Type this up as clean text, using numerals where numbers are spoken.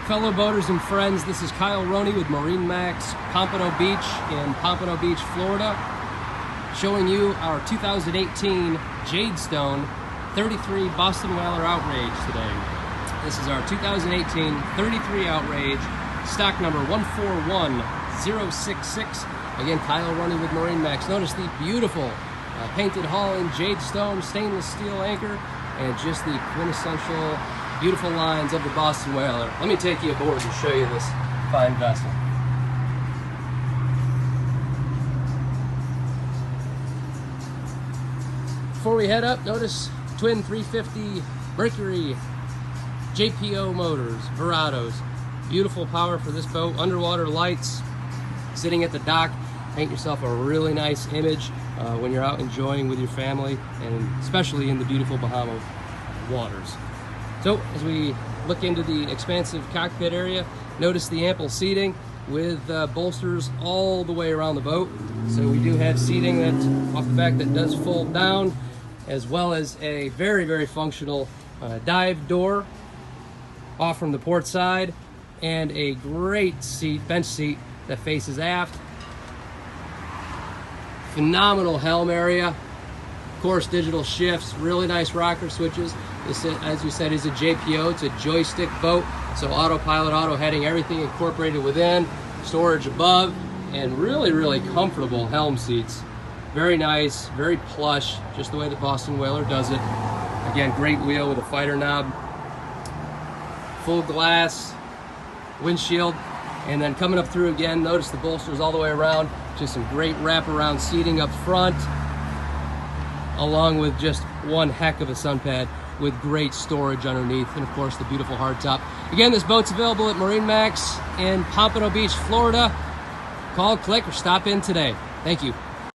Fellow boaters and friends, this is Kyle Roney with MarineMax, Pompano Beach in Pompano Beach, Florida, showing you our 2018 Jadestone 33 Boston Whaler Outrage today. This is our 2018 33 Outrage, stock number 141066. Again, Kyle Roney with MarineMax. Notice the beautiful painted hull in Jadestone, stainless steel anchor, and just the quintessential beautiful lines of the Boston Whaler. Let me take you aboard and show you this fine vessel. Before we head up, notice twin 350 Mercury JPO motors, Verados. Beautiful power for this boat. Underwater lights, sitting at the dock. Paint yourself a really nice image when you're out enjoying with your family, and especially in the beautiful Bahama waters. So as we look into the expansive cockpit area, notice the ample seating with bolsters all the way around the boat. So we do have seating that off the back that does fold down, as well as a very, very functional dive door off from the port side, and a great seat, bench seat, that faces aft. Phenomenal helm area. Of course, digital shifts, really nice rocker switches. This, as we said, is a JPO. It's a joystick boat, so autopilot, auto heading, everything incorporated within. Storage above, and really, really comfortable helm seats. Very nice, very plush, just the way the Boston Whaler does it. Again, great wheel with a fighter knob. Full glass windshield. And then coming up through again, notice the bolsters all the way around. Just some great wraparound seating up front, along with just one heck of a sun pad with great storage underneath, and of course the beautiful hardtop. Again, this boat's available at MarineMax in Pompano Beach, Florida. Call, click, or stop in today. Thank you.